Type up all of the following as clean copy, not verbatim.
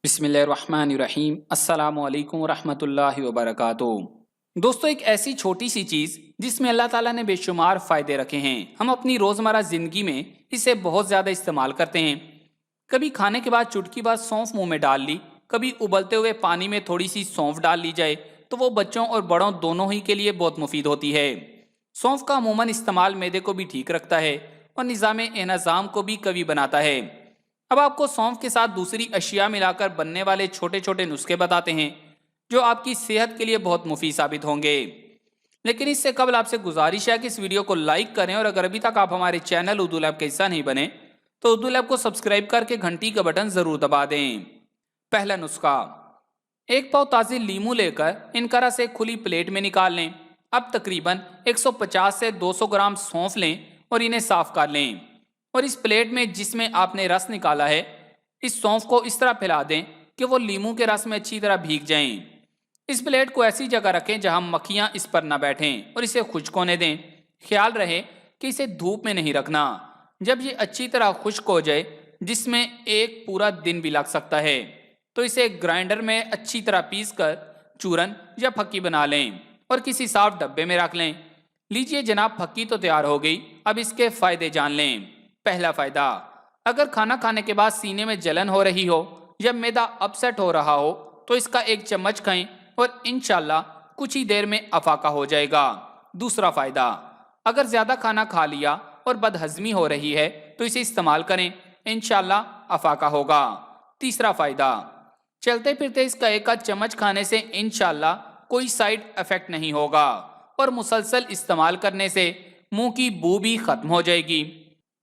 بسم اللہ الرحمن الرحیم۔ السلام علیکم ورحمۃ اللہ وبرکاتہ۔ دوستو، ایک ایسی چھوٹی سی چیز جس میں اللہ تعالیٰ نے بے شمار فائدے رکھے ہیں، ہم اپنی روزمرہ زندگی میں اسے بہت زیادہ استعمال کرتے ہیں۔ کبھی کھانے کے بعد چٹکی بعد سونف منہ میں ڈال لی، کبھی ابلتے ہوئے پانی میں تھوڑی سی سونف ڈال لی جائے تو وہ بچوں اور بڑوں دونوں ہی کے لیے بہت مفید ہوتی ہے۔ سونف کا عموماً استعمال معدے کو بھی ٹھیک رکھتا ہے اور نظام انہضام کو بھی قوی بناتا ہے۔ اب آپ کو سونف کے ساتھ دوسری اشیاء ملا کر بننے والے چھوٹے چھوٹے نسخے بتاتے ہیں جو آپ کی صحت کے لیے بہت مفید ثابت ہوں گے۔ لیکن اس سے قبل آپ سے گزارش ہے کہ اس ویڈیو کو لائک کریں، اور اگر ابھی تک آپ ہمارے چینل اردو لیب کا حصہ نہیں بنے تو اردو لیب کو سبسکرائب کر کے گھنٹی کا بٹن ضرور دبا دیں۔ پہلا نسخہ، ایک پاؤ تازے لیمو لے کر انکرا سے کھلی پلیٹ میں نکال لیں۔ اب تقریباً 150 سے 200 گرام سونف لیں اور انہیں صاف کر لیں، اور اس پلیٹ میں جس میں آپ نے رس نکالا ہے اس سونف کو اس طرح پھیلا دیں کہ وہ لیمو کے رس میں اچھی طرح بھیگ جائیں۔ اس پلیٹ کو ایسی جگہ رکھیں جہاں مکھیاں اس پر نہ بیٹھیں اور اسے خشک ہونے دیں۔ خیال رہے کہ اسے دھوپ میں نہیں رکھنا۔ جب یہ اچھی طرح خشک ہو جائے، جس میں ایک پورا دن بھی لگ سکتا ہے، تو اسے گرائنڈر میں اچھی طرح پیس کر چورن یا پھکی بنا لیں اور کسی صاف ڈبے میں رکھ لیں۔ لیجئے جناب، پھکی تو تیار ہو گئی۔ اب اس کے فائدے جان لیں۔ پہلا فائدہ، اگر کھانا کھانے کے بعد سینے میں جلن ہو رہی ہو یا معدہ اپسیٹ ہو رہا ہو تو اس کا ایک چمچ کھائیں اور انشاءاللہ کچھ ہی دیر میں افاقہ ہو جائے گا۔ دوسرا فائدہ، اگر زیادہ کھانا کھا لیا اور بد ہضمی ہو رہی ہے تو اسے استعمال کریں، انشاءاللہ افاقہ ہوگا۔ تیسرا فائدہ، چلتے پھرتے اس کا ایک آدھ چمچ کھانے سے انشاءاللہ کوئی سائیڈ افیکٹ نہیں ہوگا اور مسلسل استعمال کرنے سے منہ کی بو بھی ختم ہو جائے گی۔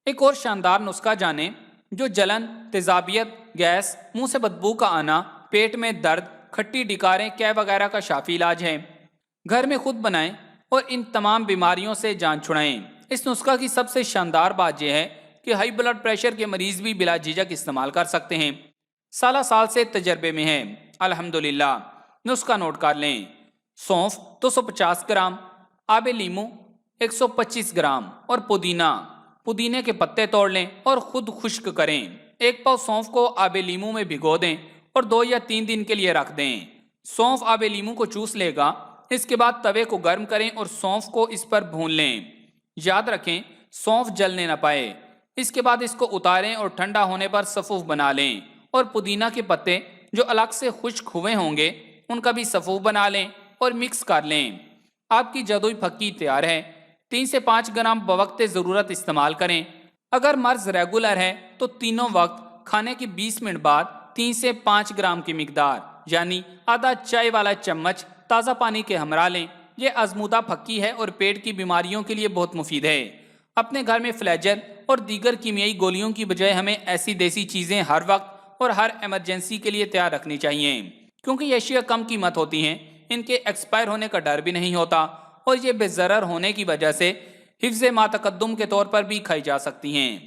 ایک اور شاندار نسخہ جانیں جو جلن، تیزابیت، گیس، منہ سے بدبو کا آنا، پیٹ میں درد، کھٹی ڈکاریں، قے وغیرہ کا شافی علاج ہے۔ گھر میں خود بنائیں اور ان تمام بیماریوں سے جان چھڑائیں۔ اس نسخہ کی سب سے شاندار بات یہ ہے کہ ہائی بلڈ پریشر کے مریض بھی بلا جھجک استعمال کر سکتے ہیں۔ سالہ سال سے تجربے میں ہے، الحمدللہ۔ نسخہ نوٹ کر لیں۔ سونف 250 گرام، آب لیمو 125 گرام اور پودینے کے پتے توڑ لیں اور خود خشک کریں۔ ایک پاؤ سونف کو آب لیمو میں بھگو دیں اور 2 یا 3 دن کے لیے رکھ دیں۔ سونف آب لیمو کو چوس لے گا۔ اس کے بعد توے کو گرم کریں اور سونف کو اس پر بھون لیں۔ یاد رکھیں سونف جلنے نہ پائے۔ اس کے بعد اس کو اتاریں اور ٹھنڈا ہونے پر صفوف بنا لیں، اور پودینہ کے پتے جو الگ سے خشک ہوئے ہوں گے ان کا بھی صفوف بنا لیں اور مکس کر لیں۔ آپ کی جدوئی پھکی تیار ہے۔ 3 سے 5 گرام بوقت ضرورت استعمال کریں۔ اگر مرض ریگولر ہے تو تینوں وقت کھانے کے 20 منٹ بعد 3 سے 5 گرام کی مقدار یعنی آدھا چائے والا چمچ تازہ پانی کے ہمراہ لیں۔ یہ آزمودہ پھکی ہے اور پیٹ کی بیماریوں کے لیے بہت مفید ہے۔ اپنے گھر میں فلیجر اور دیگر کیمیائی گولیوں کی بجائے ہمیں ایسی دیسی چیزیں ہر وقت اور ہر ایمرجنسی کے لیے تیار رکھنی چاہیے، کیونکہ یہ اشیاء کم قیمت ہوتی ہیں، ان کے ایکسپائر ہونے کا ڈر بھی نہیں ہوتا، اور یہ بے ضرر ہونے کی وجہ سے حفظ ما تقدم کے طور پر بھی کھائی جا سکتی ہیں۔